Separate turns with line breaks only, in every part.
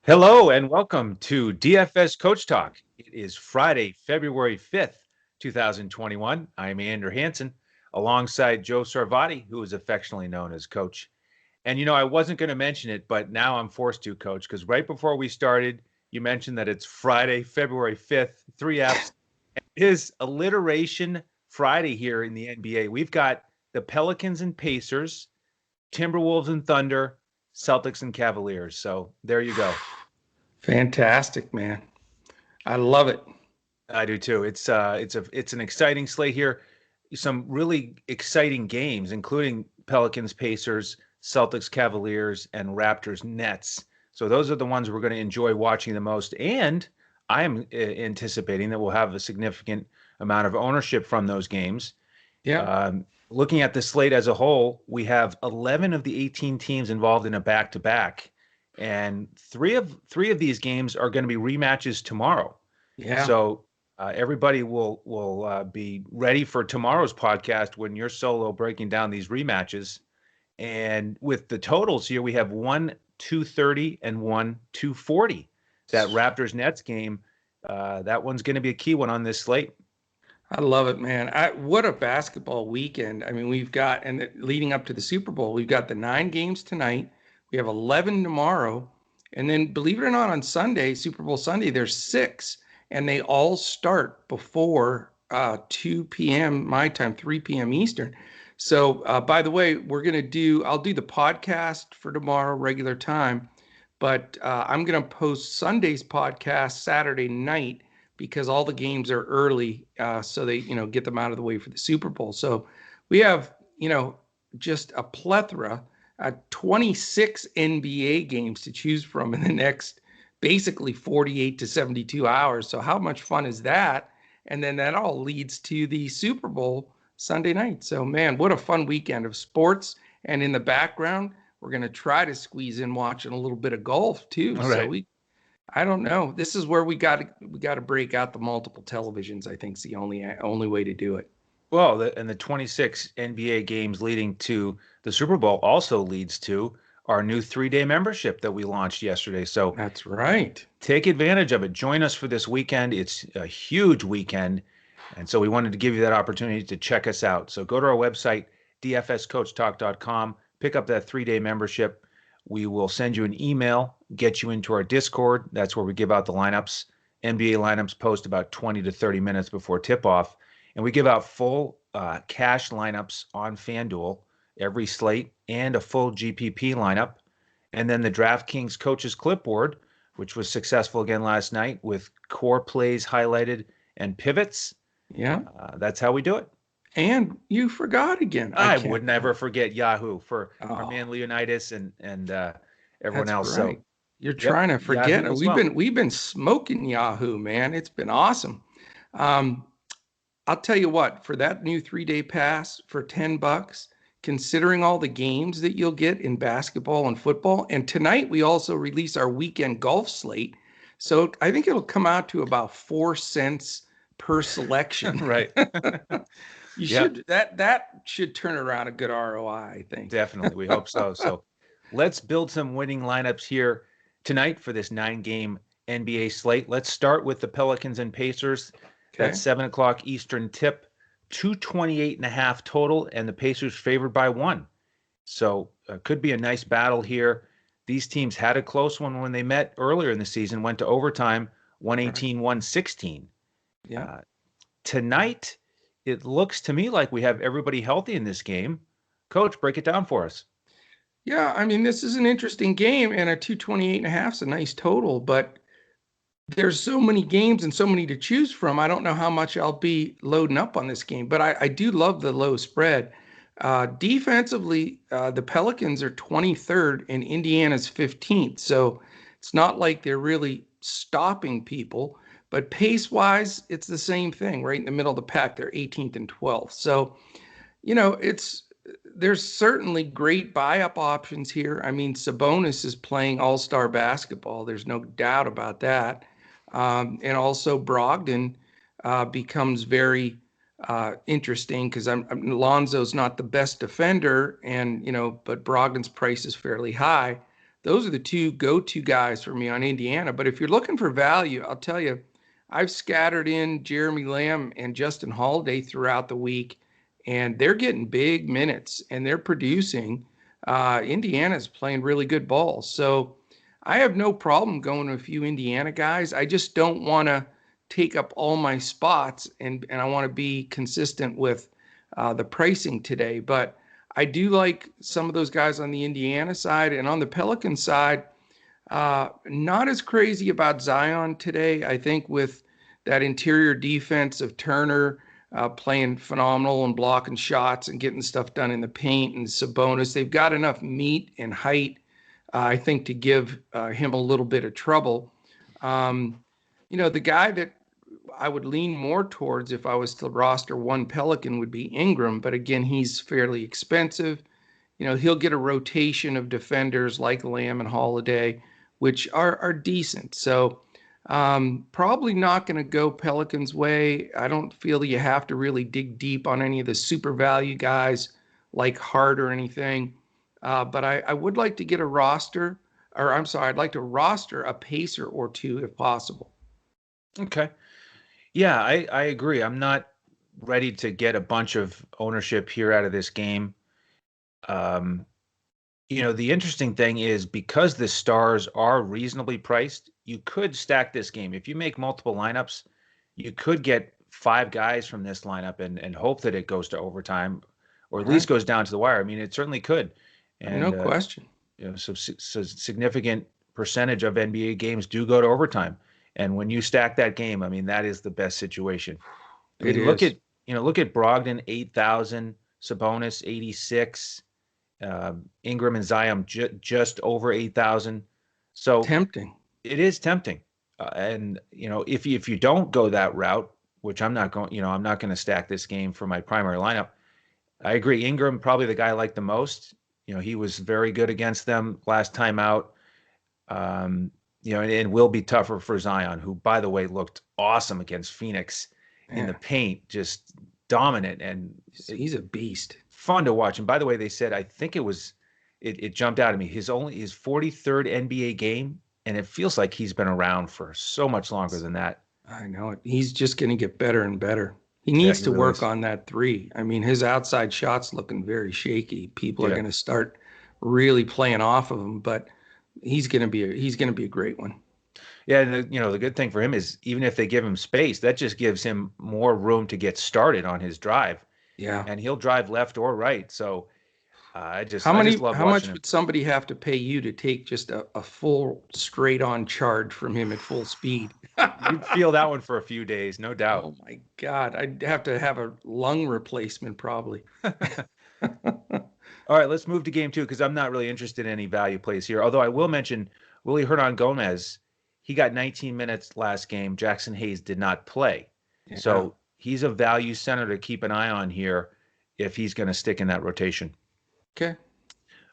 Hello and welcome to DFS Coach Talk. It is Friday, February 5th, 2021. I'm Andrew Hansen alongside Joe Sarvati, who is affectionately known as Coach. And I wasn't going to mention it, but now I'm forced to, Coach, because right before we started, you mentioned that it's Friday, February 5th, three F's. It is Alliteration Friday here in the NBA. We've got the Pelicans and Pacers, Timberwolves and Thunder, Celtics and Cavaliers. So there you go.
Fantastic, man. I love it.
I do too. It's an exciting slate here. Some really exciting games, including Pelicans, Pacers, Celtics, Cavaliers, and Raptors, Nets. So those are the ones we're going to enjoy watching the most. And I am anticipating that we'll have a significant amount of ownership from those games.
Yeah.
Looking at the slate as a whole, we have 11 of the 18 teams involved in a back-to-back, and three of these games are going to be rematches tomorrow.
Yeah.
So everybody will be ready for tomorrow's podcast when you're solo breaking down these rematches. And with the totals here, we have one 230 and one 240. That Raptors Nets game, that one's going to be a key one on this slate.
I love it, man. What a basketball weekend. I mean, leading up to the Super Bowl, we've got the 9 games tonight. We have 11 tomorrow. And then, believe it or not, on Sunday, Super Bowl Sunday, there's 6. And they all start before 2 p.m. my time, 3 p.m. Eastern. So, by the way, I'll do the podcast for tomorrow, regular time. But I'm going to post Sunday's podcast Saturday night because all the games are early, so they get them out of the way for the Super Bowl. So we have just a plethora, 26 NBA games to choose from in the next basically 48 to 72 hours. So how much fun is that? And then that all leads to the Super Bowl Sunday night. So man, what a fun weekend of sports. And in the background, we're going to try to squeeze in watching a little bit of golf too.
All right.
I don't know. This is where we got to break out the multiple televisions. I think is the only way to do it.
Well, and the 26 NBA games leading to the Super Bowl also leads to our new 3-day membership that we launched yesterday. So
That's right.
take advantage of it. Join us for this weekend. It's a huge weekend. And so we wanted to give you that opportunity to check us out. So go to our website, dfscoachtalk.com, pick up that 3-day membership. We will send you an email, get you into our Discord. That's where we give out the lineups. NBA lineups post about 20 to 30 minutes before tip off. And we give out full cash lineups on FanDuel, every slate, and a full GPP lineup. And then the DraftKings Coaches Clipboard, which was successful again last night with core plays highlighted and pivots.
Yeah.
That's how we do it.
And you forgot again.
I would never forget Yahoo for our man
Oh,
Leonidas and everyone
that's
else.
right.
So,
You're
yep,
trying to forget.
Yahoo as well.
We've been smoking Yahoo, man. It's been awesome. Um, I'll tell you what, for that new 3-day pass for $10, considering all the games that you'll get in basketball and football, and tonight we also release our weekend golf slate. So I think it'll come out to about 4 cents per selection.
Right.
You
Yep.
should that should turn around a good ROI, I think.
Definitely. We hope so. So let's build some winning lineups here tonight for this 9-game NBA slate. Let's start with the Pelicans and Pacers. That's
Okay.
7 o'clock Eastern tip, 228.5 total, and the Pacers favored by 1. So could be a nice battle here. These teams had a close one when they met earlier in the season, went to overtime,
Right.
118, 116.
Yeah.
Uh, Tonight, it looks to me like we have everybody healthy in this game. Coach, break it down for us.
Yeah, I mean, this is an interesting game, and a 228.5 is a nice total, but there's so many games and so many to choose from. I don't know how much I'll be loading up on this game, but I do love the low spread. Defensively, the Pelicans are 23rd and Indiana's 15th. So it's not like they're really stopping people, but pace wise, it's the same thing, right in the middle of the pack. They're 18th and 12th. So, it's there's certainly great buy up options here. I mean, Sabonis is playing all-star basketball. There's no doubt about that. And also Brogdon becomes very interesting because Lonzo's not the best defender, and but Brogdon's price is fairly high. those are the two go-to guys for me on Indiana. But if you're looking for value, I'll tell you, I've scattered in Jeremy Lamb and Justin Holiday throughout the week, and they're getting big minutes and they're producing. Indiana's playing really good ball. So I have no problem going to a few Indiana guys. I just don't want to take up all my spots, and I want to be consistent with the pricing today. But I do like some of those guys on the Indiana side, and on the Pelican side, not as crazy about Zion today. I think with that interior defense of Turner playing phenomenal and blocking shots and getting stuff done in the paint, and Sabonis, they've got enough meat and height, I think, to give him a little bit of trouble. The guy that I would lean more towards if I was to roster one Pelican would be Ingram, but again, he's fairly expensive. He'll get a rotation of defenders like Lamb and Holiday, which are decent. So probably not going to go Pelicans' way. I don't feel that you have to really dig deep on any of the super value guys like Hart or anything. But I would like to get a roster, or I'm sorry, I'd like to roster a pacer or two if possible.
Okay. Yeah, I agree. I'm not ready to get a bunch of ownership here out of this game. The interesting thing is because the stars are reasonably priced, you could stack this game. If you make multiple lineups, you could get 5 guys from this lineup and hope that it goes to overtime or at least goes down to the wire. I mean, it certainly could. And
no question.
So significant percentage of NBA games do go to overtime. And when you stack that game, I mean, that is the best situation. I mean, look at Brogdon, 8,000, Sabonis, 86, Ingram and Zion just over 8,000. So
tempting.
It is tempting. And if you don't go that route, which I'm not going, I'm not going to stack this game for my primary lineup. I agree. Ingram, probably the guy I like the most. He was very good against them last time out. And will be tougher for Zion, who, by the way, looked awesome against Phoenix in the paint, just dominant. And
he's a beast.
Fun to watch. And by the way, they said, I think it jumped out at me, his 43rd NBA game, and it feels like he's been around for so much longer than that.
I know it. He's just going to get better and better. He needs to work on that three. I mean, his outside shot's looking very shaky. People are going to start really playing off of him, but he's going to be a great one.
Yeah, and the good thing for him is even if they give him space, that just gives him more room to get started on his drive.
Yeah,
and he'll drive left or right. So I just
love
watching
how much
him.
Would somebody have to pay you to take just a full straight on charge from him at full speed?
You'd feel that one for a few days, no doubt.
Oh my God, I'd have to have a lung replacement probably.
All right, let's move to game 2 because I'm not really interested in any value plays here. Although I will mention Willie Hernan-Gomez. He got 19 minutes last game. Jackson Hayes did not play. Yeah. So he's a value center to keep an eye on here if he's going to stick in that rotation.
Okay.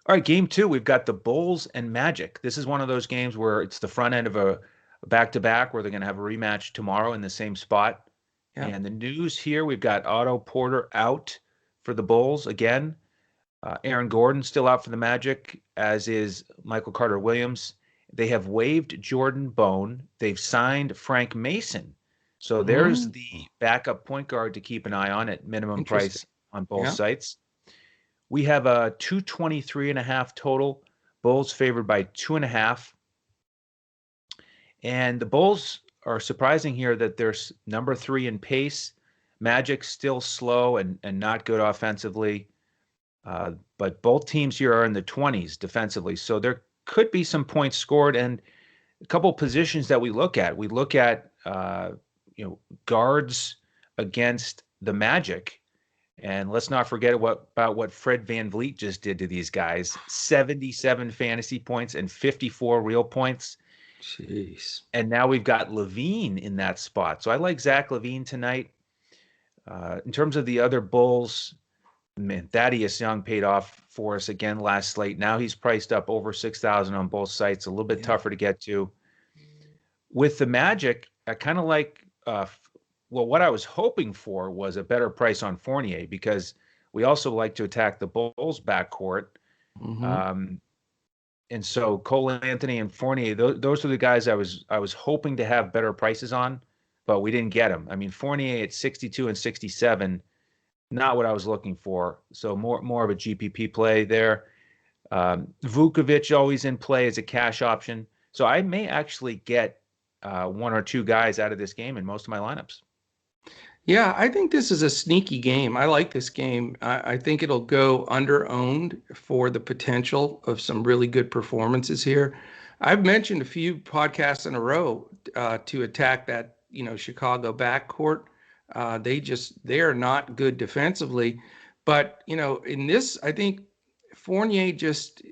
All right, game 2, we've got the Bulls and Magic. This is one of those games where it's the front end of a back-to-back where they're going to have a rematch tomorrow in the same spot. Yeah. And the news here, we've got Otto Porter out for the Bulls again. Aaron Gordon still out for the Magic, as is Michael Carter-Williams. They have waived Jordan Bone. They've signed Frank Mason. So there's the backup point guard to keep an eye on at minimum price on both sites. We have a 223.5 total. Bulls favored by 2.5. And the Bulls are surprising here that they're number 3 in pace. Magic still slow and not good offensively. But both teams here are in the 20s defensively. So there could be some points scored, and a couple positions that we look at. We look at guards against the Magic, and let's not forget about what Fred VanVleet just did to these guys. 77 fantasy points and 54 real points.
Jeez.
And now we've got LaVine in that spot. So I like Zach LaVine tonight. In terms of the other Bulls, man, Thaddeus Young paid off for us again last slate. Now he's priced up over 6,000 on both sites. A little bit tougher to get to. With the Magic, I kind of like, what I was hoping for was a better price on Fournier because we also like to attack the Bulls backcourt. And so Cole Anthony and Fournier, those are the guys I was hoping to have better prices on, but we didn't get them. I mean, Fournier at 62 and 67, not what I was looking for. So more of a GPP play there. Vukovic always in play as a cash option. So I may actually get one or two guys out of this game in most of my lineups.
Yeah, I think this is a sneaky game. I like this game. I think it'll go under owned for the potential of some really good performances here. I've mentioned a few podcasts in a row to attack that, Chicago backcourt. They are not good defensively. But, in this, I think Fournier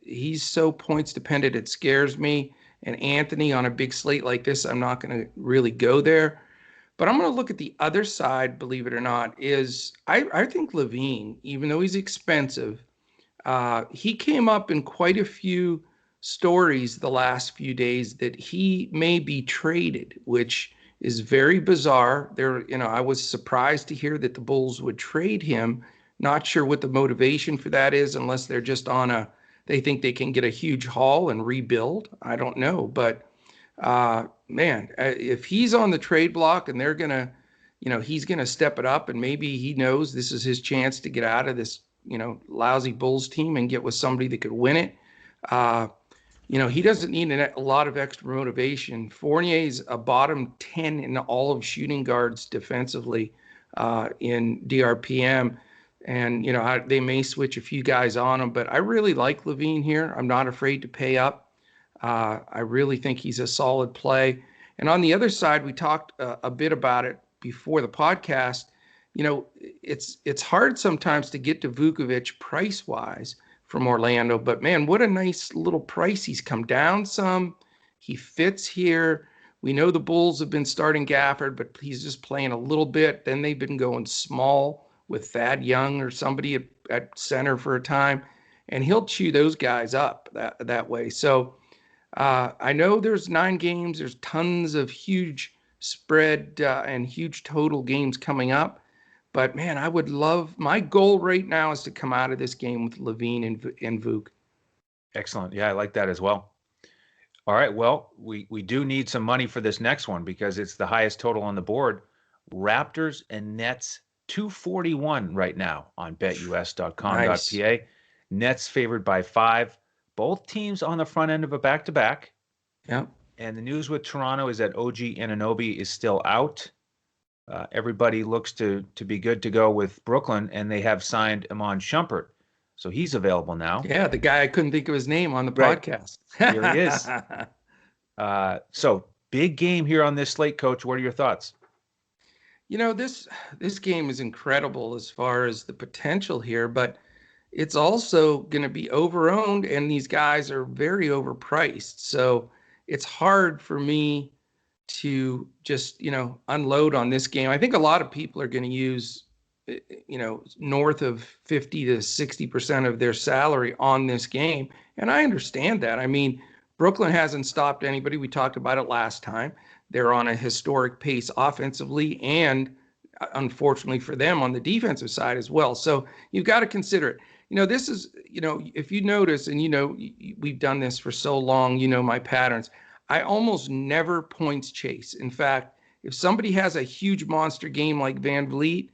he's so points dependent, it scares me. And Anthony on a big slate like this, I'm not going to really go there. But I'm going to look at the other side, believe it or not, is I think Levine, even though he's expensive, he came up in quite a few stories the last few days that he may be traded, which is very bizarre. I was surprised to hear that the Bulls would trade him. Not sure what the motivation for that is, unless they're just they think they can get a huge haul and rebuild. I don't know, but man, if he's on the trade block and they're gonna, he's gonna step it up, and maybe he knows this is his chance to get out of this, lousy Bulls team and get with somebody that could win it. He doesn't need a lot of extra motivation. Fournier's a bottom 10 in all of shooting guards defensively in DRPM. And, they may switch a few guys on him, but I really like Levine here. I'm not afraid to pay up. I really think he's a solid play. And on the other side, we talked a bit about it before the podcast. It's hard sometimes to get to Vukovic price-wise from Orlando, but man, what a nice little price. He's come down some. He fits here. We know the Bulls have been starting Gafford, but he's just playing a little bit. Then they've been going small with Thad Young or somebody at center for a time, and he'll chew those guys up that way. So I know there's 9 games. There's tons of huge spread and huge total games coming up. But, man, my goal right now is to come out of this game with Levine and Vuk.
Excellent. Yeah, I like that as well. All right. Well, we do need some money for this next one because it's the highest total on the board. Raptors and Nets, 241 right now on betus.com.pa.
Nice.
Nets favored by 5. Both teams on the front end of a back-to-back.
Yeah.
And the news with Toronto is that OG Anunoby is still out. Everybody looks to be good to go with Brooklyn, and they have signed Iman Shumpert. So he's available now.
Yeah, the guy I couldn't think of his name on the
Right.
podcast.
Here he is. So big game here on this slate, Coach. What are your thoughts?
This game is incredible as far as the potential here, but it's also going to be over-owned, and these guys are very overpriced. So it's hard for me to just, unload on this game. I think a lot of people are going to use, north of 50 to 60% of their salary on this game. And I understand that. I mean, Brooklyn hasn't stopped anybody. We talked about it last time. They're on a historic pace offensively and, unfortunately for them, on the defensive side as well. So you've got to consider it. This is, if you notice, and we've done this for so long, my patterns. I almost never points chase. In fact, if somebody has a huge monster game like Van Vliet,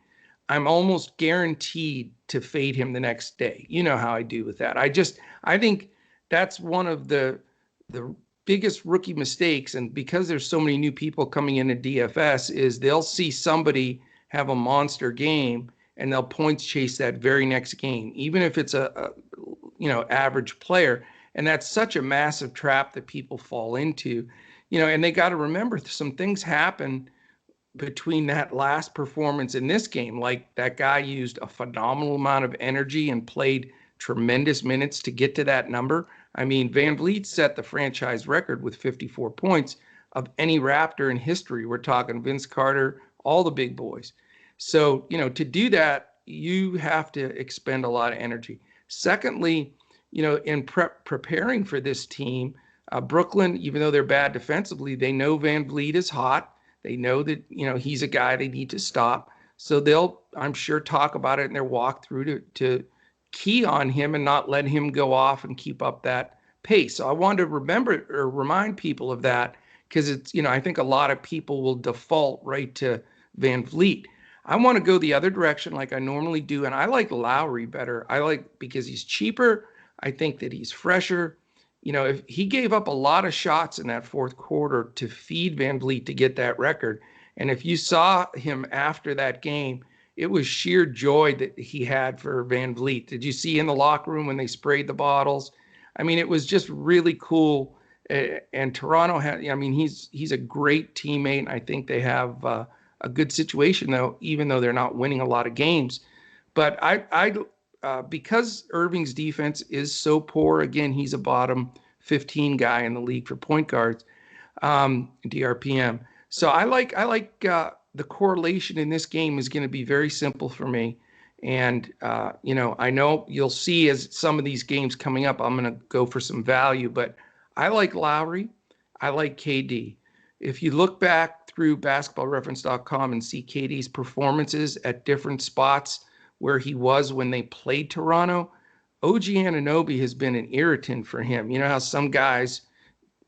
I'm almost guaranteed to fade him the next day. You know how I do with that. I think that's one of the biggest rookie mistakes. And because there's so many new people coming into DFS, is they'll see somebody have a monster game and they'll points chase that very next game, even if it's a average player. And that's such a massive trap that people fall into, and they got to remember some things happen between that last performance in this game. Like that guy used a phenomenal amount of energy and played tremendous minutes to get to that number. I mean, Van Vliet set the franchise record with 54 points of any Raptor in history. We're talking Vince Carter, all the big boys. So, to do that, you have to expend a lot of energy. Secondly, in preparing for this team, Brooklyn, even though they're bad defensively, they know Van Vliet is hot. They know that, he's a guy they need to stop. So they'll, I'm sure, talk about it in their walkthrough to key on him and not let him go off and keep up that pace. So I wanted to remember or remind people of that because it's, I think a lot of people will default right to Van Vliet. I want to go the other direction like I normally do. And I like Lowry better. I like because he's cheaper. I think that he's fresher. If he gave up a lot of shots in that fourth quarter to feed Van Vliet to get that record. And if you saw him after that game, it was sheer joy that he had for Van Vliet. Did you see in the locker room when they sprayed the bottles? I mean, it was just really cool. And Toronto had, he's a great teammate. I think they have a good situation though, even though they're not winning a lot of games. But because Irving's defense is so poor, again, he's a bottom 15 guy in the league for point guards, DRPM. So I like the correlation in this game is going to be very simple for me. And, I know you'll see as some of these games coming up, I'm going to go for some value, but I like Lowry. I like KD. If you look back through basketballreference.com and see KD's performances at different spots where he was when they played Toronto, OG Anunoby has been an irritant for him. You know how some guys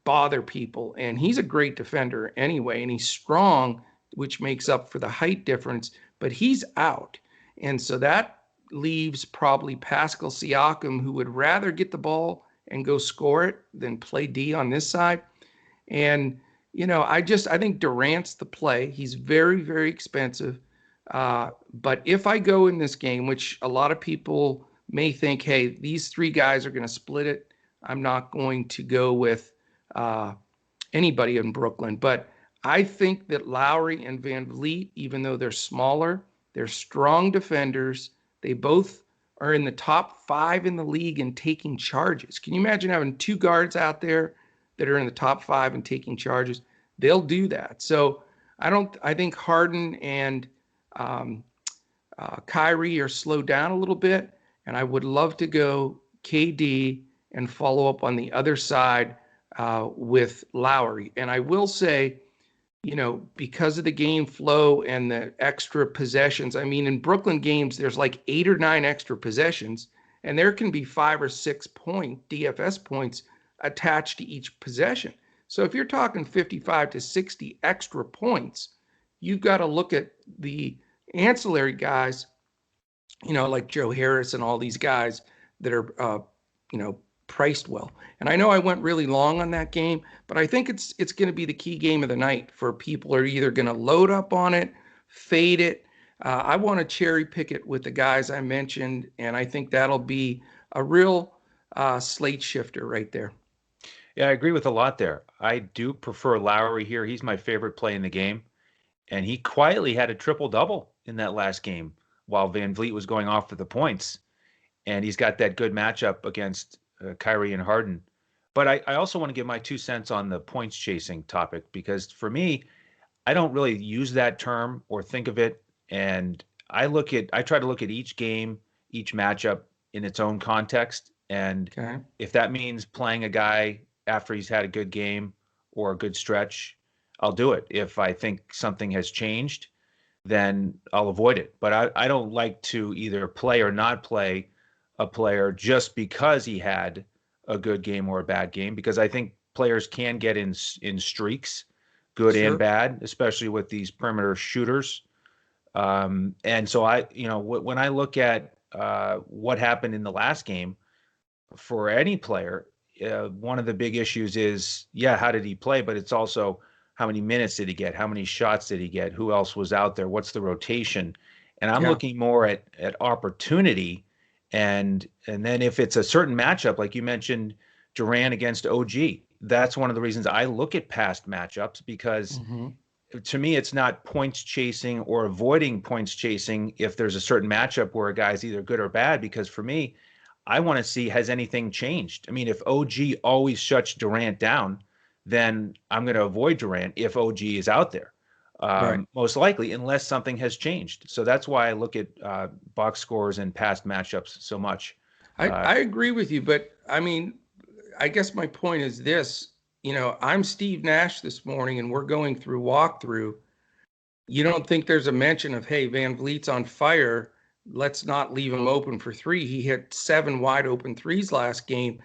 bother people, and he's a great defender anyway, and he's strong, which makes up for the height difference, but he's out. And so that leaves probably Pascal Siakam, who would rather get the ball and go score it than play D on this side. And, I think Durant's the play. He's very, very expensive. But if I go in this game, which a lot of people may think, hey, these three guys are going to split it, I'm not going to go with anybody in Brooklyn. But I think that Lowry and Van Vliet, even though they're smaller, they're strong defenders. They both are in the top 5 in the league in taking charges. Can you imagine having 2 guards out there that are in the top 5 and taking charges? They'll do that. So I think Harden and Kyrie are slowed down a little bit. And I would love to go KD and follow up on the other side with Lowry. And I will say, because of the game flow and the extra possessions, in Brooklyn games, there's like 8 or 9 extra possessions, and there can be 5 or 6 point DFS points attached to each possession. So if you're talking 55 to 60 extra points, you've got to look at the ancillary guys, like Joe Harris and all these guys that are, priced well. And I know I went really long on that game, but I think it's going to be the key game of the night for people who are either going to load up on it, fade it. I want to cherry pick it with the guys I mentioned, and I think that'll be a real slate shifter right there.
Yeah, I agree with a lot there. I do prefer Lowry here. He's my favorite play in the game, and he quietly had a triple-double in that last game while Van Vliet was going off for the points, and he's got that good matchup against Kyrie and Harden. But I also want to give my 2 cents on the points chasing topic, because for me, I don't really use that term or think of it. And I try to look at each game, each matchup in its own context. And if that means playing a guy after he's had a good game or a good stretch, I'll do it. If I think something has changed, then I'll avoid it. But I don't like to either play or not play a player just because he had a good game or a bad game, because I think players can get in streaks, good and bad, especially with these perimeter shooters. And so when I look at what happened in the last game for any player, one of the big issues is, how did he play? But it's also how many minutes did he get? How many shots did he get? Who else was out there? What's the rotation? And I'm looking more at opportunity. And then if it's a certain matchup, like you mentioned, Durant against OG, that's one of the reasons I look at past matchups, because to me, it's not points chasing or avoiding points chasing if there's a certain matchup where a guy's either good or bad, because for me, I want to see, has anything changed? If OG always shuts Durant down, then I'm going to avoid Durant if OG is out there. Most likely, unless something has changed. So that's why I look at box scores and past matchups so much.
I agree with you, but I guess my point is this. I'm Steve Nash this morning, and we're going through walkthrough. You don't think there's a mention of, hey, Van Vliet's on fire, let's not leave him open for 3. He hit 7 wide open threes last game.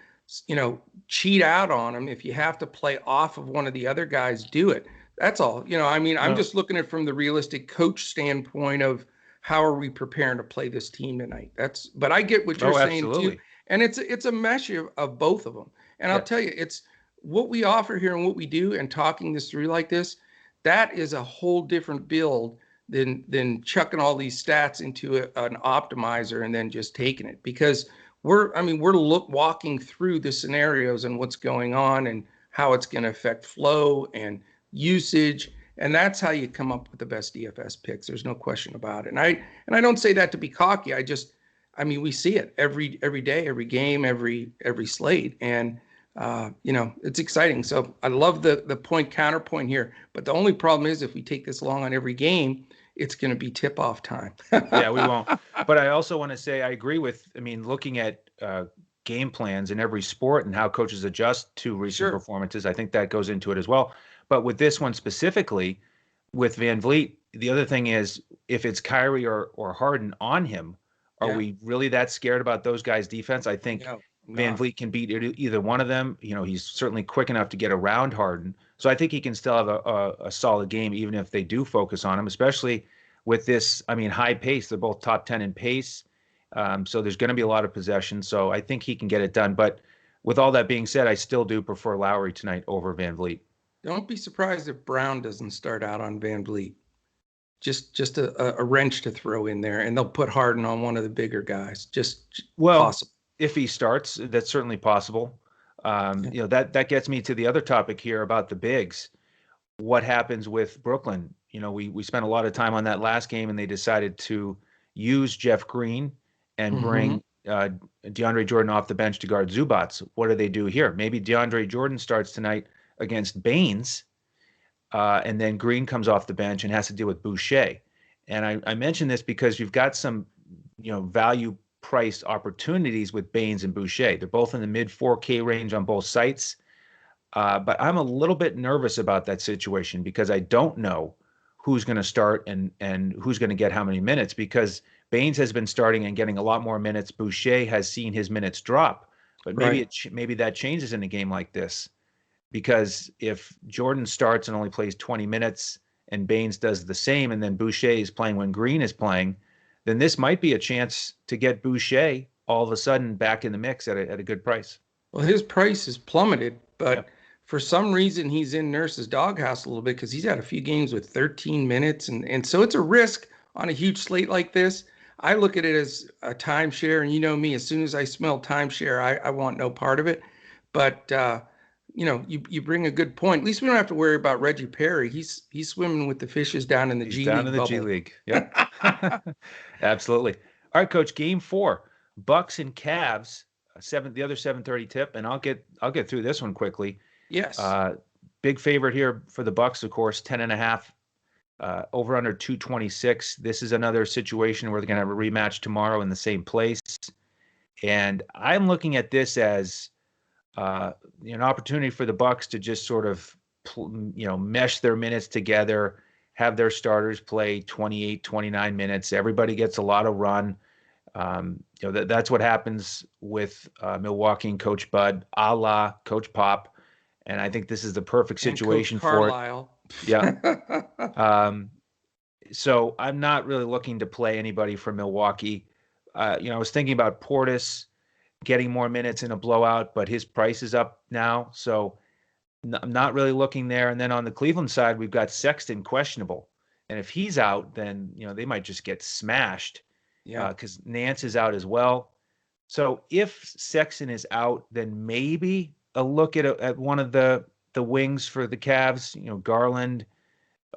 cheat out on them. If you have to play off of one of the other guys, do it. That's all. I mean, I'm just looking at it from the realistic coach standpoint of how are we preparing to play this team tonight. But I get what you're saying
absolutely.
too. And it's a mesh of both of them. And I'll tell you, it's what we offer here and what we do, and talking this through like this, that is a whole different build than chucking all these stats into an optimizer and then just taking it, because we're walking through the scenarios and what's going on and how it's going to affect flow and usage, and that's how you come up with the best DFS picks. There's no question about it. And I don't say that to be cocky. We see it every day, every game, every slate, and it's exciting. So I love the point counterpoint here. But the only problem is if we take this long on every game, it's going to be tip-off time.
Yeah, we won't. But I also want to say I agree with, looking at game plans in every sport and how coaches adjust to recent performances, I think that goes into it as well. But with this one specifically, with Van Vliet, the other thing is if it's Kyrie or Harden on him, are we really that scared about those guys' defense? I think Van Vliet can beat either one of them. He's certainly quick enough to get around Harden. So I think he can still have a solid game, even if they do focus on him, especially with this, high pace. They're both top 10 in pace. So there's going to be a lot of possession. So I think he can get it done. But with all that being said, I still do prefer Lowry tonight over Van Vliet.
Don't be surprised if Brown doesn't start out on Van Vliet. Just a wrench to throw in there, and they'll put Harden on one of the bigger guys. Possible.
If he starts, that's certainly possible. That gets me to the other topic here about the bigs. What happens with Brooklyn? We spent a lot of time on that last game, and they decided to use Jeff Green and bring DeAndre Jordan off the bench to guard Zubats. What do they do here? Maybe DeAndre Jordan starts tonight against Baines, and then Green comes off the bench and has to deal with Boucher. And I mention this because you've got some, value priced opportunities with Baines and Boucher. They're both in the mid 4K range on both sites. But I'm a little bit nervous about that situation because I don't know who's going to start and who's going to get how many minutes, because Baines has been starting and getting a lot more minutes. Boucher has seen his minutes drop, but maybe that changes in a game like this, because if Jordan starts and only plays 20 minutes and Baines does the same, and then Boucher is playing when Green is playing, then this might be a chance to get Boucher all of a sudden back in the mix at a good price.
Well, his price has plummeted, but for some reason he's in Nurse's doghouse a little bit because he's had a few games with 13 minutes. And so it's a risk on a huge slate like this. I look at it as a timeshare, and you know me, as soon as I smell timeshare, I want no part of it. But, you bring a good point. At least we don't have to worry about Reggie Perry. He's swimming with the fishes down in the G League.
Down in the G League. Yep. Absolutely. All right, Coach. Game 4, Bucks and Cavs. The other 7:30 tip, and I'll get through this one quickly.
Yes.
Big favorite here for the Bucks, of course, 10.5. Over under 226. This is another situation where they're going to have a rematch tomorrow in the same place, and I'm looking at this as an opportunity for the Bucks to just sort of mesh their minutes together, have their starters play 28, 29 minutes. Everybody gets a lot of run. That's what happens with Milwaukee and Coach Bud, a la Coach Pop, and I think this is the perfect situation for it. Yeah. So I'm not really looking to play anybody from Milwaukee. I was thinking about Portis getting more minutes in a blowout, but his price is up now, so I'm not really looking there. And then on the Cleveland side, we've got Sexton questionable, and if he's out, then they might just get smashed. Yeah, because Nance is out as well. So if Sexton is out, then maybe a look at one of the wings for the Cavs, Garland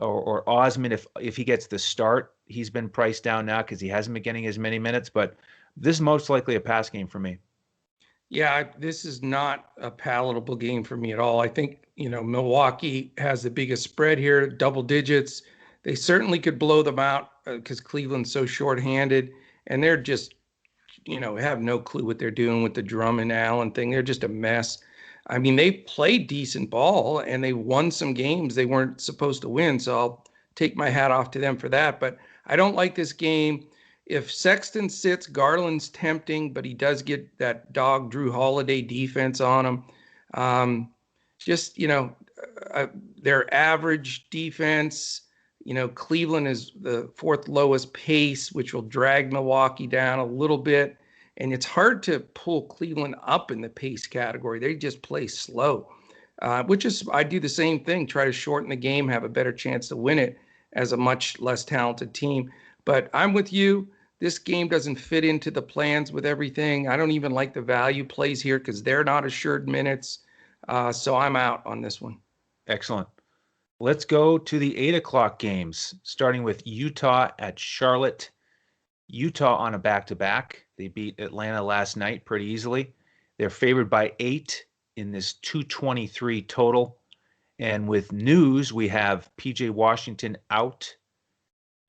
or Osman. If he gets the start, he's been priced down now because he hasn't been getting as many minutes. But this is most likely a pass game for me.
Yeah, this is not a palatable game for me at all. I think Milwaukee has the biggest spread here, double digits. They certainly could blow them out because Cleveland's so shorthanded, and they're just, have no clue what they're doing with the Drummond Allen thing. They're just a mess. I mean, they played decent ball, and they won some games they weren't supposed to win, so I'll take my hat off to them for that. But I don't like this game. if Sexton sits, Garland's tempting, but he does get that dog Drew Holiday defense on him. Um, just, their average defense, Cleveland is the fourth lowest pace, which will drag Milwaukee down a little bit. And it's hard to pull Cleveland up in the pace category. They just play slow, which is, I do the same thing, try to shorten the game, have a better chance to win it as a much less talented team. But I'm with you. This game doesn't fit into the plans with everything. I don't even like the value plays here because they're not assured minutes. So I'm out on this one.
Excellent. Let's go to the 8 o'clock games, starting with Utah at Charlotte. Utah on a back-to-back. They beat Atlanta last night pretty easily. They're favored by 8 in this 223 total. And with news, we have PJ Washington out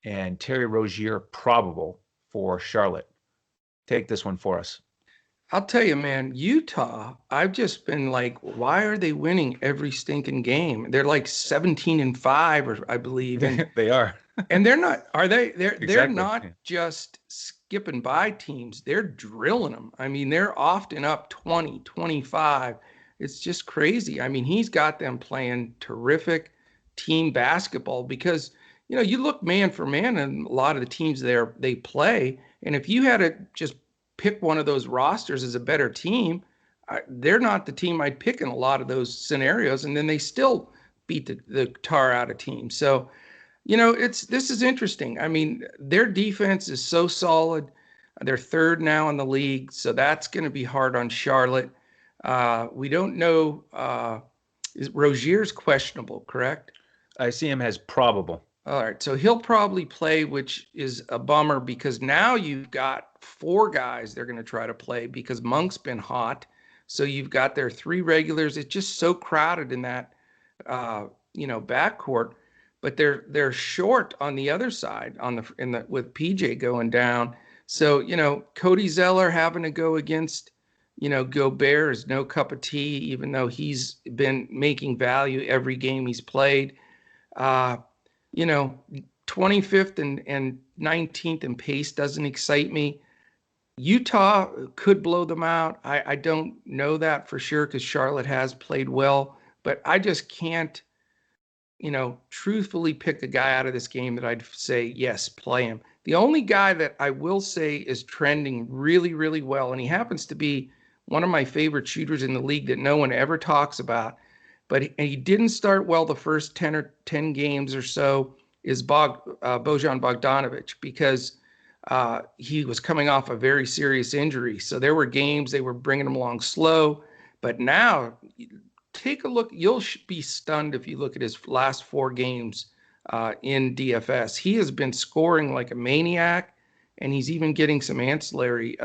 and Terry Rozier probable for Charlotte. Take this one for us.
I'll tell you, man, Utah, I've just been like, why are they winning every stinking game? They're like 17-5, or I believe. And
they are.
And they're not, are they? They're
Exactly.
not just skipping by teams. They're drilling them. I mean, they're often up 20, 25. It's just crazy. I mean, he's got them playing terrific team basketball because, you look man for man and a lot of the teams there they play. And if you had to just pick one of those rosters as a better team, they're not the team I'd pick in a lot of those scenarios. And then they still beat the tar out of teams. So, this is interesting. I mean, their defense is so solid. They're third now in the league, so that's going to be hard on Charlotte. We don't know. Rozier's questionable, correct?
I see him as probable.
All right, so he'll probably play, which is a bummer because now you've got 4 guys they're going to try to play because Monk's been hot. So you've got their 3 regulars. It's just so crowded in that, backcourt. But they're short on the other side with PJ going down. So, Cody Zeller having to go against, Gobert is no cup of tea, even though he's been making value every game he's played. 25th and 19th in pace doesn't excite me. Utah could blow them out. I don't know that for sure because Charlotte has played well, but I just can't, truthfully pick a guy out of this game that I'd say, yes, play him. The only guy that I will say is trending really, really well, and he happens to be one of my favorite shooters in the league that no one ever talks about, but he didn't start well the first 10 games or so, is Bojan Bogdanovic, because he was coming off a very serious injury. So there were games they were bringing him along slow, but now take a look. You'll be stunned if you look at his last 4 games in DFS. He has been scoring like a maniac, and he's even getting some ancillary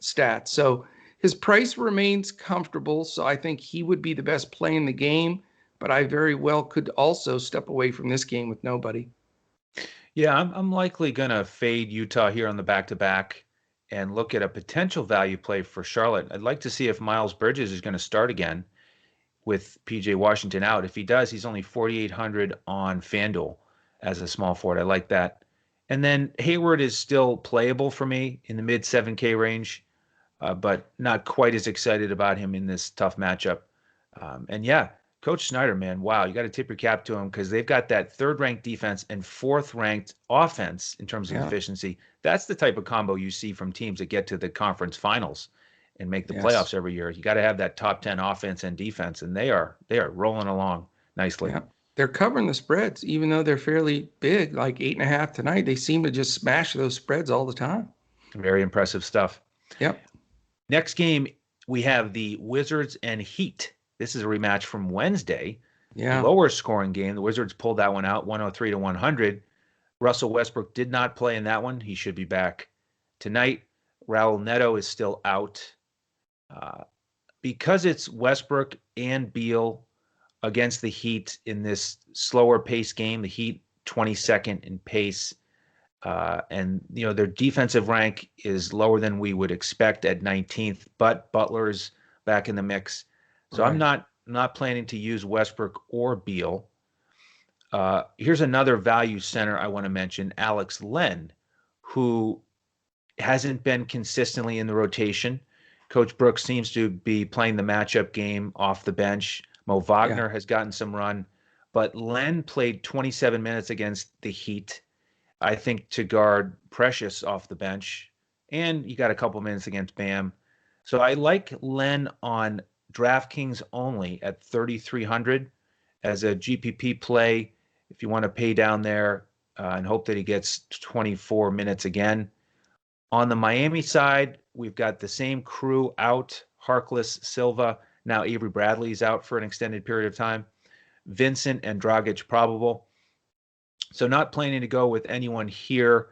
stats. So his price remains comfortable, so I think he would be the best play in the game, but I very well could also step away from this game with nobody.
Yeah, I'm likely going to fade Utah here on the back-to-back and look at a potential value play for Charlotte. I'd like to see if Miles Bridges is going to start again with PJ Washington out. If he does, he's only 4,800 on FanDuel as a small forward. I like that. And then Hayward is still playable for me in the mid 7K range, but not quite as excited about him in this tough matchup. And yeah, Coach Snyder, man, wow, you got to tip your cap to him because they've got that 3rd-ranked defense and 4th-ranked offense in terms of efficiency. That's the type of combo you see from teams that get to the conference finals and make the playoffs every year. You got to have that top 10 offense and defense, and they are rolling along nicely.
Yeah. They're covering the spreads, even though they're fairly big, like 8.5 tonight. They seem to just smash those spreads all the time.
Very impressive stuff.
Yep.
Next game, we have the Wizards and Heat. This is a rematch from Wednesday.
Yeah.
Lower scoring game. The Wizards pulled that one out, 103-100. Russell Westbrook did not play in that one. He should be back tonight. Raul Neto is still out. Because it's Westbrook and Beal against the Heat in this slower pace game, the Heat 22nd in pace, and their defensive rank is lower than we would expect at 19th, but Butler's back in the mix. So right. I'm not planning to use Westbrook or Beal. Here's another value center I want to mention, Alex Len, who hasn't been consistently in the rotation. Coach Brooks seems to be playing the matchup game off the bench. Mo
Yeah.
Wagner has gotten some run, but Len played 27 minutes against the Heat, I think, to guard Precious off the bench, and you got a couple minutes against Bam. So I like Len on DraftKings only at 3,300 as a GPP play if you want to pay down there and hope that he gets 24 minutes again. On the Miami side, we've got the same crew out: Harkless, Silva. Now Avery Bradley's out for an extended period of time. Vincent and Dragic probable. So not planning to go with anyone here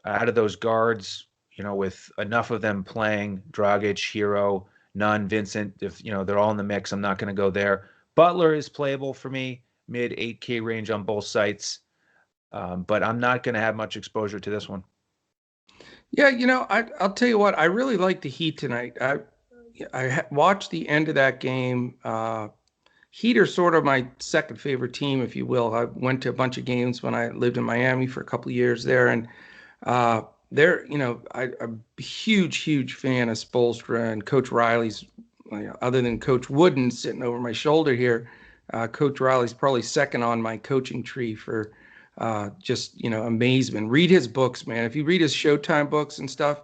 out of those guards, with enough of them playing: Dragic, Hero, Nunn, Vincent. If, they're all in the mix, I'm not going to go there. Butler is playable for me, mid 8K range on both sites. But I'm not going to have much exposure to this one.
Yeah, I'll tell you what, I really like the Heat tonight. I watched the end of that game. Heat are sort of my second favorite team, if you will. I went to a bunch of games when I lived in Miami for a couple of years there, and I'm a huge, huge fan of Spoelstra and Coach Riley's. Other than Coach Wooden sitting over my shoulder here, Coach Riley's probably second on my coaching tree for just amazement. Read his books, man. If you read his Showtime books and stuff,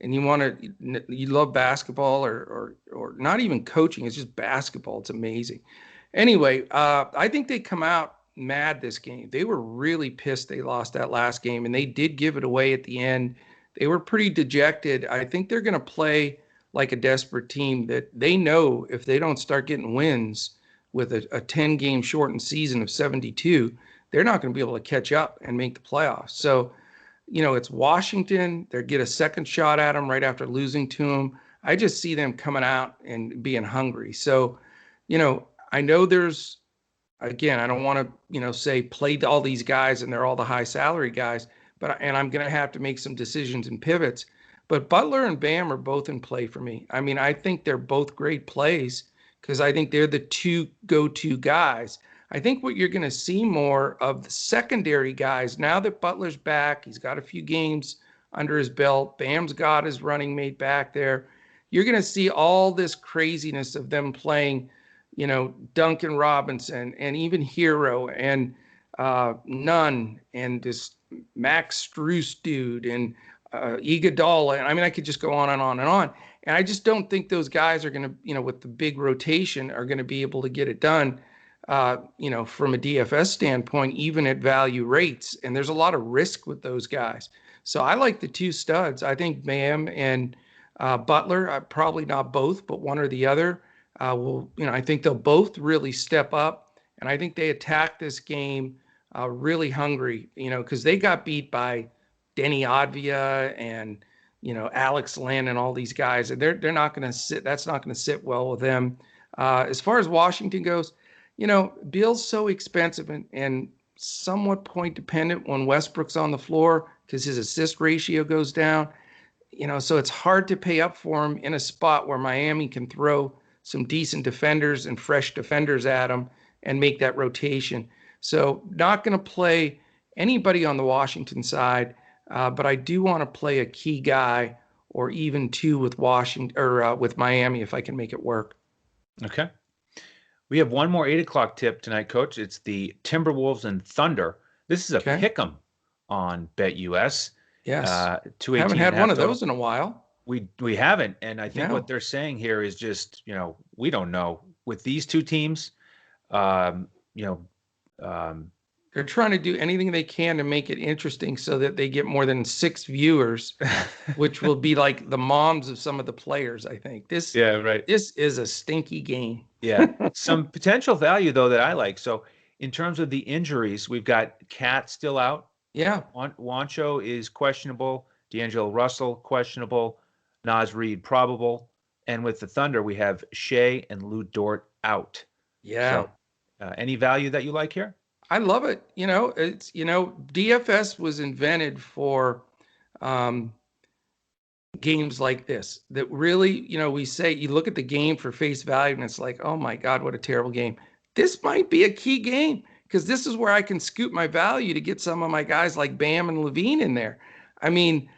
and you love basketball or not even coaching, it's just basketball. It's amazing. Anyway, I think they come out mad this game. They were really pissed they lost that last game, and they did give it away at the end. They were pretty dejected. I think they're going to play like a desperate team that they know if they don't start getting wins with a 10-game shortened season of 72, they're not going to be able to catch up and make the playoffs. So, it's Washington. They get a second shot at them right after losing to them. I just see them coming out and being hungry. So, I know again, I don't want to, say play all these guys and they're all the high salary guys, and I'm going to have to make some decisions and pivots. But Butler and Bam are both in play for me. I mean, I think they're both great plays because I think they're the two go-to guys. I think what you're going to see more of the secondary guys now that Butler's back, he's got a few games under his belt. Bam's got his running mate back there. You're going to see all this craziness of them playing, Duncan Robinson and even Hero and Nunn and this Max Strus dude and Iguodala. And I mean, I could just go on and on and on. And I just don't think those guys are going to, with the big rotation, are going to be able to get it done. From a DFS standpoint, even at value rates. And there's a lot of risk with those guys. So I like the two studs. I think Bam and Butler, probably not both, but one or the other, I think they'll both really step up. And I think they attack this game really hungry, because they got beat by Denny Advia and, Alex Len and all these guys. And they're not going to sit. That's not going to sit well with them. As far as Washington goes, Beal's so expensive and somewhat point dependent when Westbrook's on the floor because his assist ratio goes down. So it's hard to pay up for him in a spot where Miami can throw some decent defenders and fresh defenders at him and make that rotation. So not going to play anybody on the Washington side, but I do want to play a key guy or even two with Washington or with Miami if I can make it work.
Okay. We have one more 8 o'clock tip tonight, Coach. It's the Timberwolves and Thunder. This is a pick'em on BetUS.
Yes.
Haven't
had one of those in a while.
We haven't. And I think what they're saying here is just, we don't know. With these two teams,
they're trying to do anything they can to make it interesting so that they get more than 6 viewers, which will be like the moms of some of the players, I think. This is a stinky game.
Yeah. Some potential value, though, that I like. So in terms of the injuries, we've got Cat still out.
Yeah.
Wancho is questionable. D'Angelo Russell, questionable. Naz Reid, probable. And with the Thunder, we have Shea and Lou Dort out.
Yeah.
So, any value that you like here?
I love it. It's, DFS was invented for games like this that really, we say you look at the game for face value and it's like, oh my God, what a terrible game. This might be a key game because this is where I can scoop my value to get some of my guys like Bam and Levine in there. I mean,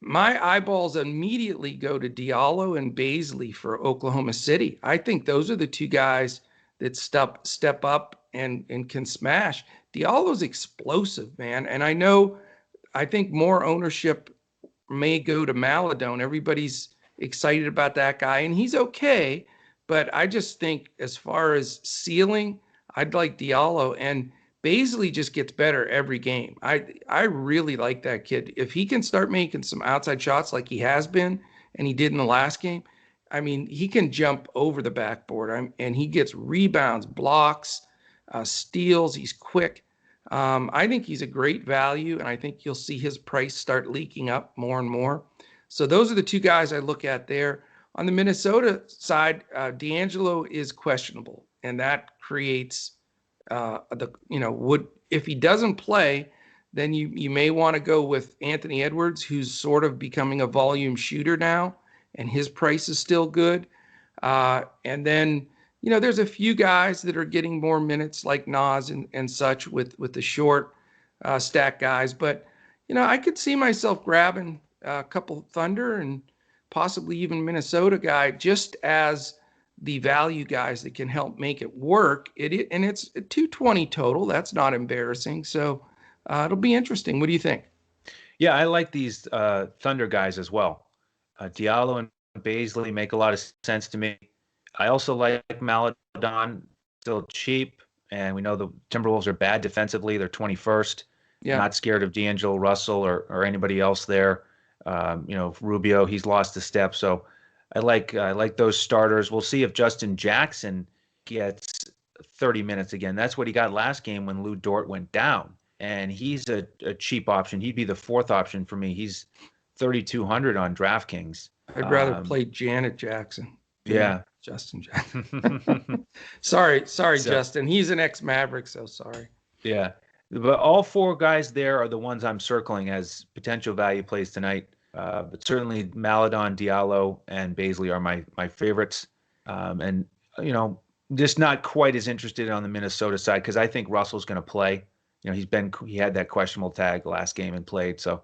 My eyeballs immediately go to Diallo and Baisley for Oklahoma City. I think those are the two guys that step up and can smash. Diallo's explosive, man. And I think more ownership may go to Maladone. Everybody's excited about that guy, and he's okay. But I just think as far as ceiling, I'd like Diallo, and Baisley just gets better every game. I really like that kid. If he can start making some outside shots like he has been and he did in the last game, I mean, he can jump over the backboard, and he gets rebounds, blocks, steals. He's quick. I think he's a great value, and I think you'll see his price start leaking up more and more. So those are the two guys I look at there. On the Minnesota side, D'Angelo is questionable, and that creates if he doesn't play, then you may want to go with Anthony Edwards, who's sort of becoming a volume shooter now, and his price is still good. And then there's a few guys that are getting more minutes like Nas and such with the short stack guys. But, I could see myself grabbing a couple Thunder and possibly even Minnesota guy just as the value guys that can help make it work. And it's 220 total. That's not embarrassing. So it'll be interesting. What do you think?
Yeah, I like these Thunder guys as well. Diallo and Baisley make a lot of sense to me. I also like Maladon, still cheap, and we know the Timberwolves are bad defensively. They're 21st.
Yeah.
Not scared of D'Angelo Russell or anybody else there. Rubio, he's lost a step, so I like those starters. We'll see if Justin Jackson gets 30 minutes again. That's what he got last game when Lou Dort went down, and he's a cheap option. He'd be the fourth option for me. He's 3,200 on DraftKings.
I'd rather play Janet Jackson.
Yeah.
Justin Jackson. Sorry, Justin. He's an ex-Maverick, so sorry.
Yeah. But all four guys there are the ones I'm circling as potential value plays tonight. But certainly Maladon, Diallo, and Baisley are my favorites. And just not quite as interested on the Minnesota side because I think Russell's going to play. He had that questionable tag last game and played. So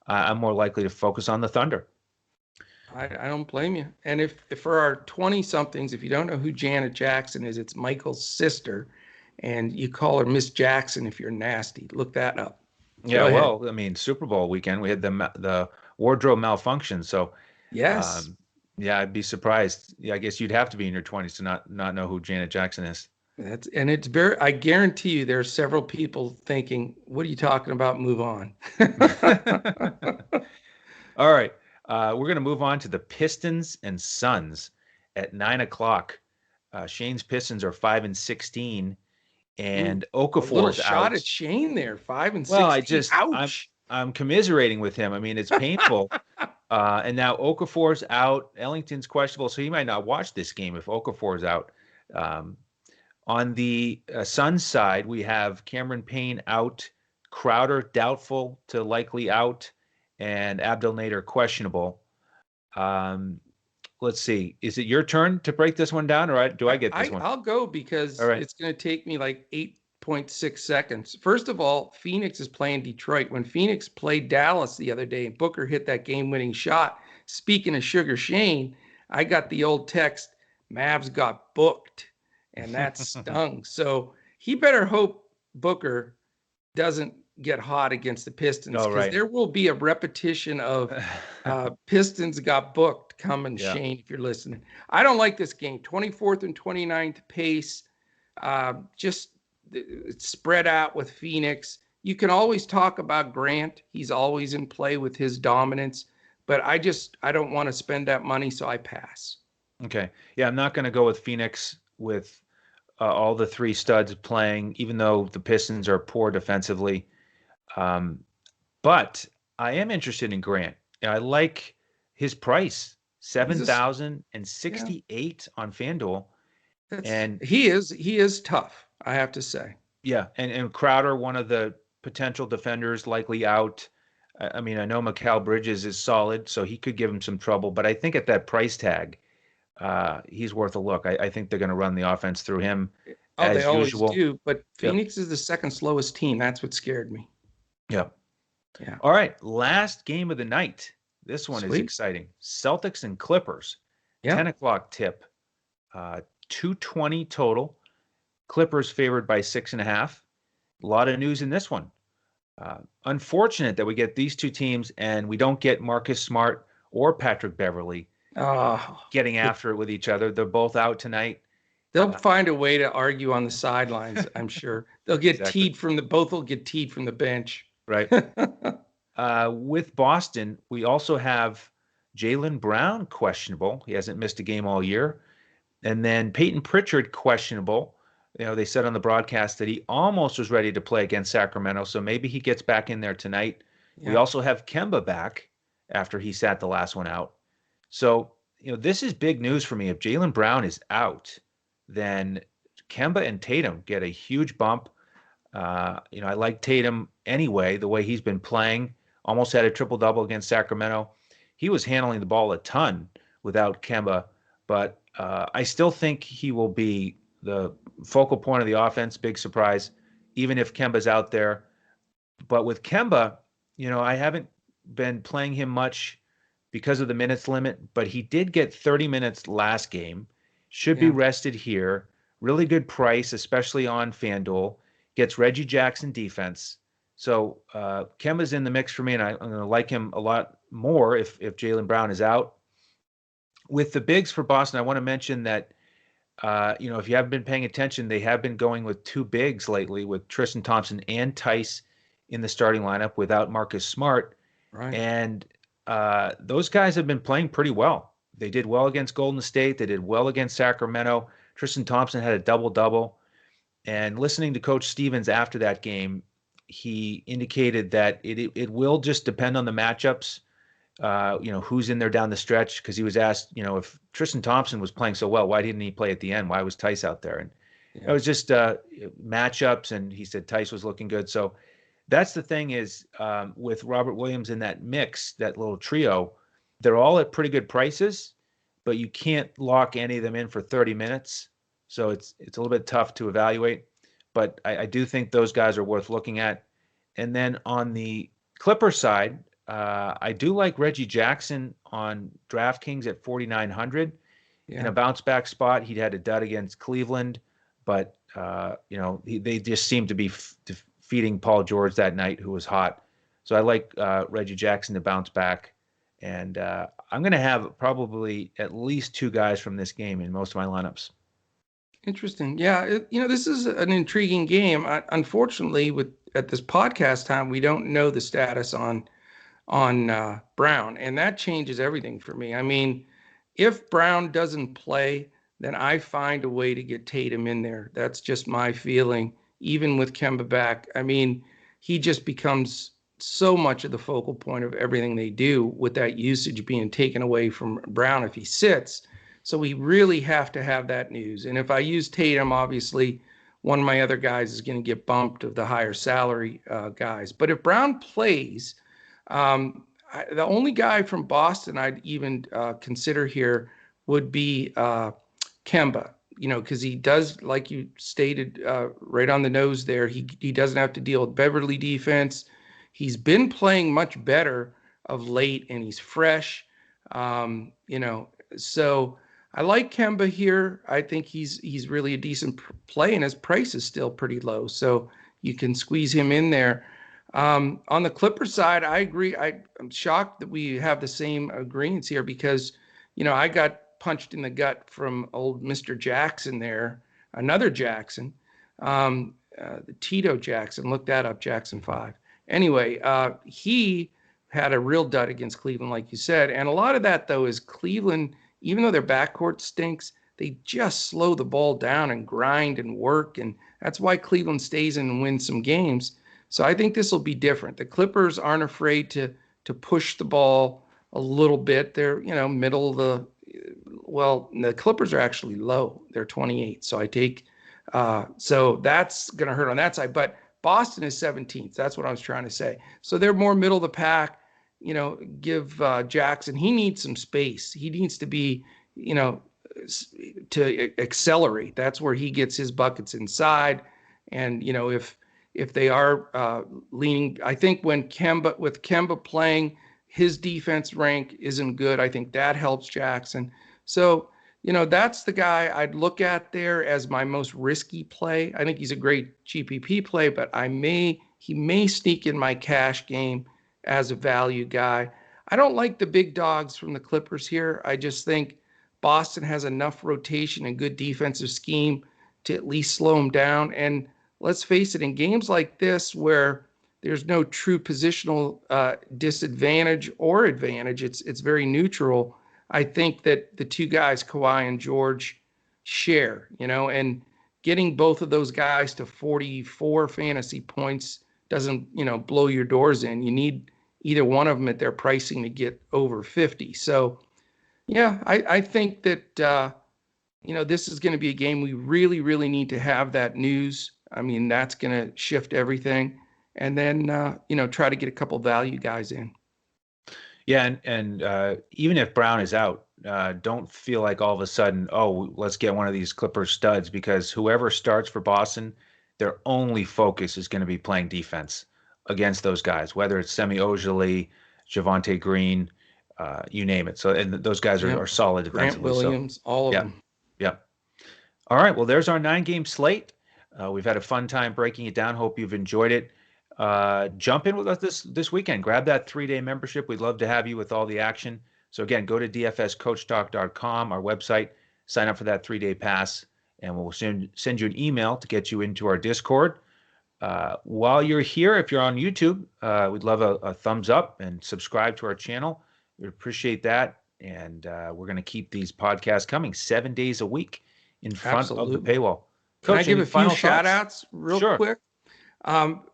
I'm more likely to focus on the Thunder.
I don't blame you. And if for our 20-somethings, if you don't know who Janet Jackson is, it's Michael's sister, and you call her Miss Jackson if you're nasty. Look that up.
Yeah, well, I mean, Super Bowl weekend, we had the wardrobe malfunction. So,
yes.
Yeah, I'd be surprised. Yeah, I guess you'd have to be in your 20s to not know who Janet Jackson is.
It's I guarantee you there are several people thinking, what are you talking about? Move on.
All right. We're going to move on to the Pistons and Suns at 9:00. Shane's Pistons are 5-16, and Okafor's out.
Shot at Shane there, 5-16.
Well,
ouch.
I'm commiserating with him. I mean, it's painful. And now Okafor's out. Ellington's questionable, so he might not watch this game if Okafor's out. On the Suns side, we have Cameron Payne out, Crowder doubtful to likely out, and Abdel Nader questionable. Let's see. Is it your turn to break this one down, or do I get this one?
I'll go because it's going to take me like 8.6 seconds. First of all, Phoenix is playing Detroit. When Phoenix played Dallas the other day and Booker hit that game-winning shot, speaking of Sugar Shane, I got the old text, Mavs got booked, and that stung. So he better hope Booker doesn't get hot against the Pistons because there will be a repetition of Pistons got booked coming, Shane, if you're listening. I don't like this game. 24th and 29th pace, just spread out with Phoenix. You can always talk about Grant. He's always in play with his dominance, but I don't want to spend that money, so I pass.
Okay. Yeah, I'm not going to go with Phoenix with all the three studs playing, even though the Pistons are poor defensively. But I am interested in Grant. I like his price, $7,068 on FanDuel.
And he is tough, I have to say.
Yeah, and Crowder, one of the potential defenders, likely out. I mean, I know Mikal Bridges is solid, so he could give him some trouble. But I think at that price tag, he's worth a look. I think they're going to run the offense through him as
they always
usual.
do. But Phoenix is the second slowest team. That's what scared me.
Yeah. All right. Last game of the night. This one is
Sweet.
exciting. Celtics and Clippers,
Yeah.
10 o'clock tip, 220 total. Clippers favored by 6.5. A lot of news in this one. Unfortunate that we get these two teams and we don't get Marcus Smart or Patrick Beverly
Oh,
getting after it with each other. They're both out tonight.
they'll find a way to argue on the sidelines, I'm sure. They'll get
Exactly.
teed from the both will get teed from the bench.
Right. With Boston, we also have Jaylen Brown questionable. He hasn't missed a game all year. And then Peyton Pritchard questionable. They said on the broadcast that he almost was ready to play against Sacramento, so maybe he gets back in there tonight. We
Yeah.
also have Kemba back after he sat the last one out. So, this is big news for me. If Jaylen Brown is out, then Kemba and Tatum get a huge bump. I like Tatum anyway, the way he's been playing. Almost had a triple-double against Sacramento. He was handling the ball a ton without Kemba, but I still think he will be the focal point of the offense. Big surprise, even if Kemba's out there. But with Kemba, I haven't been playing him much because of the minutes limit, but he did get 30 minutes last game. Should be
Yeah.
rested here. Really good price, especially on FanDuel. Gets Reggie Jackson defense. So Kemba's in the mix for me, and I'm going to like him a lot more if Jaylen Brown is out. With the bigs for Boston, I want to mention that if you haven't been paying attention, they have been going with two bigs lately, with Tristan Thompson and Tice in the starting lineup without Marcus Smart.
Right.
And those guys have been playing pretty well. They did well against Golden State. They did well against Sacramento. Tristan Thompson had a double-double. And listening to Coach Stevens after that game, he indicated that it will just depend on the matchups. Who's in there down the stretch, because he was asked, if Tristan Thompson was playing so well, why didn't he play at the end? Why was Tice out there? And it was just matchups, and he said Tice was looking good. So that's the thing is with Robert Williams in that mix, that little trio, they're all at pretty good prices, but you can't lock any of them in for 30 minutes. So it's a little bit tough to evaluate. But I do think those guys are worth looking at. And then on the Clipper side, I do like Reggie Jackson on DraftKings at 4,900 in a bounce back spot. He'd had a dud against Cleveland, but they just seemed to be defeating Paul George that night, who was hot. So I like Reggie Jackson to bounce back, and I'm going to have probably at least two guys from this game in most of my lineups.
Interesting. Yeah, this is an intriguing game. Unfortunately, at this podcast time, we don't know the status on Brown, and that changes everything for me. I mean, if Brown doesn't play, then I find a way to get Tatum in there. That's just my feeling, even with Kemba back. I mean, he just becomes so much of the focal point of everything they do, with that usage being taken away from Brown if he sits. So we really have to have that news. And if I use Tatum, obviously, one of my other guys is going to get bumped of the higher salary guys. But if Brown plays, the only guy from Boston I'd even consider here would be Kemba, because he does, like you stated right on the nose there, he doesn't have to deal with Beverly defense. He's been playing much better of late, and he's fresh, so I like Kemba here. I think he's really a decent play, and his price is still pretty low, so you can squeeze him in there. On the Clippers side, I agree. I'm shocked that we have the same agreements here, because, I got punched in the gut from old Mr. Jackson there, another Jackson, the Tito Jackson. Look that up, Jackson 5. Anyway, he had a real dud against Cleveland, like you said. And a lot of that, though, is Cleveland, even though their backcourt stinks, they just slow the ball down and grind and work. And that's why Cleveland stays in and wins some games. So I think this will be different. The Clippers aren't afraid to push the ball a little bit. They're, middle of the Clippers are actually low. They're 28. So I take, so that's going to hurt on that side. But Boston is 17th. That's what I was trying to say. So they're more middle of the pack. Give Jackson, he needs some space. He needs to be, to accelerate. That's where he gets his buckets inside. And, if they are leaning, I think with Kemba playing, his defense rank isn't good. I think that helps Jackson. So, that's the guy I'd look at there as my most risky play. I think he's a great GPP play, but he may sneak in my cash game as a value guy. I don't like the big dogs from the Clippers here. I just think Boston has enough rotation and good defensive scheme to at least slow them down. And let's face it, in games like this where there's no true positional disadvantage or advantage, it's very neutral. I think that the two guys, Kawhi and George, share, and getting both of those guys to 44 fantasy points doesn't, blow your doors in. You need either one of them at their pricing to get over 50. So, yeah, I think that, this is going to be a game we really, really need to have that news. I mean, that's going to shift everything. And then, try to get a couple value guys in.
Yeah, and even if Brown is out, don't feel like all of a sudden, oh, let's get one of these Clippers studs, because whoever starts for Boston, their only focus is going to be playing defense against those guys, whether it's Semi Ojeleye, Javonte Green, you name it. So, and those guys are solid defensively.
Grant Williams, all of them.
Yeah. All right. Well, there's our 9-game slate. We've had a fun time breaking it down. Hope you've enjoyed it. Jump in with us this weekend. Grab that 3-day membership. We'd love to have you with all the action. So again, go to dfscoachtalk.com, our website, sign up for that 3-day pass, and we'll send you an email to get you into our Discord. While you're here, if you're on YouTube, we'd love a thumbs up and subscribe to our channel. We appreciate that. And we're going to keep these podcasts coming 7 days a week in front of the paywall.
Coach, can I give a few shout outs real quick?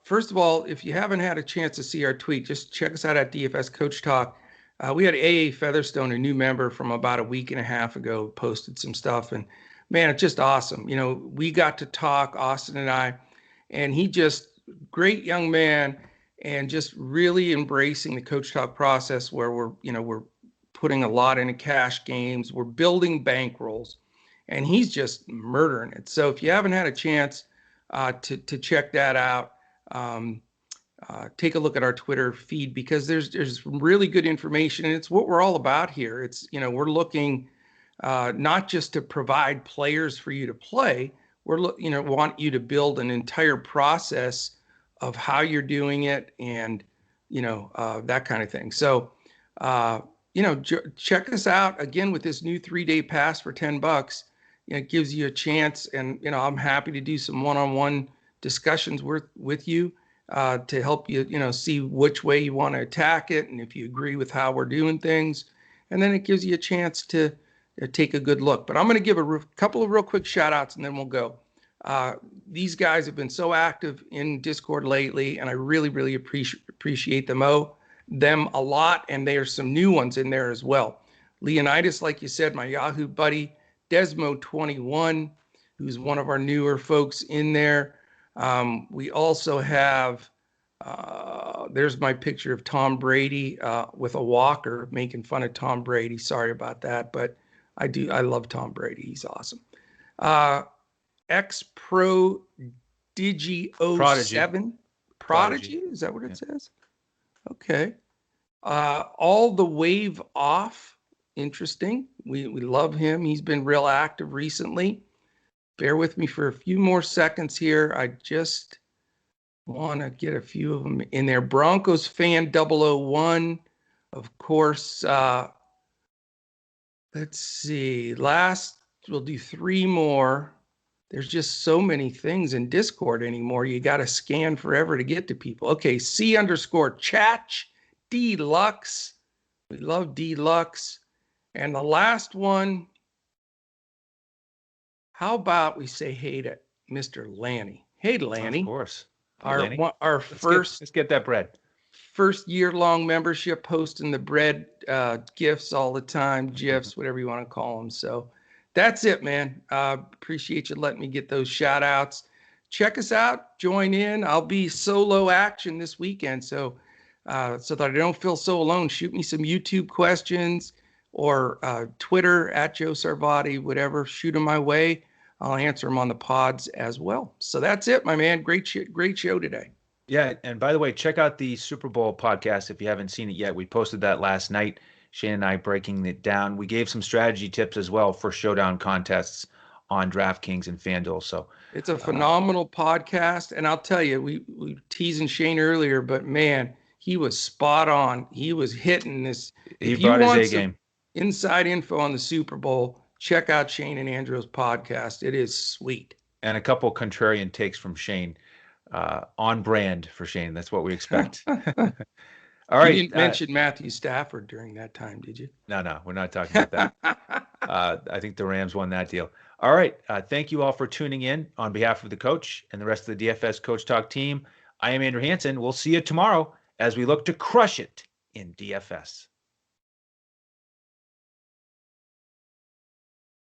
First of all, if you haven't had a chance to see our tweet, just check us out at DFS Coach Talk. We had A.A. Featherstone, a new member from about a week and a half ago, posted some stuff. And man, it's just awesome. We got to talk, Austin and I, and he just, great young man, and just really embracing the Coach Talk process where we're putting a lot into cash games. We're building bankrolls, and he's just murdering it. So if you haven't had a chance to check that out, take a look at our Twitter feed, because there's really good information, and it's what we're all about here. It's, we're looking not just to provide players for you to play. We're want you to build an entire process of how you're doing it, and that kind of thing. So check us out again with this new 3-day pass for $10. It gives you a chance, and I'm happy to do some one-on-one discussions with you to help you see which way you want to attack it, and if you agree with how we're doing things, and then it gives you a chance to take a good look. But I'm going to give a couple of real quick shout outs, and then we'll go. These guys have been so active in Discord lately, and I really, really appreciate them a lot, and there's some new ones in there as well. Leonidas, like you said, my Yahoo buddy. Desmo21, who's one of our newer folks in there. We also have, there's my picture of Tom Brady with a walker, making fun of Tom Brady. Sorry about that, but I love Tom Brady. He's awesome. X-Pro Digi07. Prodigy? Is that what it says? Okay. All the Wave Off. Interesting. We love him. He's been real active recently. Bear with me for a few more seconds here. I just want to get a few of them in there. Broncos fan 001. Of course, let's see. We'll do 3 more. There's just so many things in Discord anymore. You got to scan forever to get to people. Okay, C_Chach Deluxe. We love Deluxe. And the last one, how about we say hey to Mr. Lanny? Hey, Lanny.
Of course.
Our first.
Let's get that bread.
First year-long membership, posting the bread gifts all the time, GIFs, whatever you want to call them. So that's it, man. Appreciate you letting me get those shout outs. Check us out. Join in. I'll be solo action this weekend. So that I don't feel so alone, shoot me some YouTube questions or Twitter at Joe Sarvati, whatever. Shoot them my way. I'll answer them on the pods as well. So that's it, my man. Great show today.
Yeah, and by the way, check out the Super Bowl podcast if you haven't seen it yet. We posted that last night. Shane and I breaking it down. We gave some strategy tips as well for showdown contests on DraftKings and FanDuel. So,
It's a
uh,
phenomenal podcast, and I'll tell you, we teasing Shane earlier, but man, he was spot on. He was hitting this.
he
If you
brought his
want
A
some
game
inside info on the Super Bowl, check out Shane and Andrew's podcast. It is sweet.
and a couple contrarian takes from Shane, on brand for Shane. That's what we expect. All
You
right.
didn't mention Matthew Stafford during that time, did you?
No, we're not talking about that. I think the Rams won that deal. All right. Thank you all for tuning in on behalf of the coach and the rest of the DFS Coach Talk team. I am Andrew Hansen. We'll see you tomorrow as we look to crush it in DFS.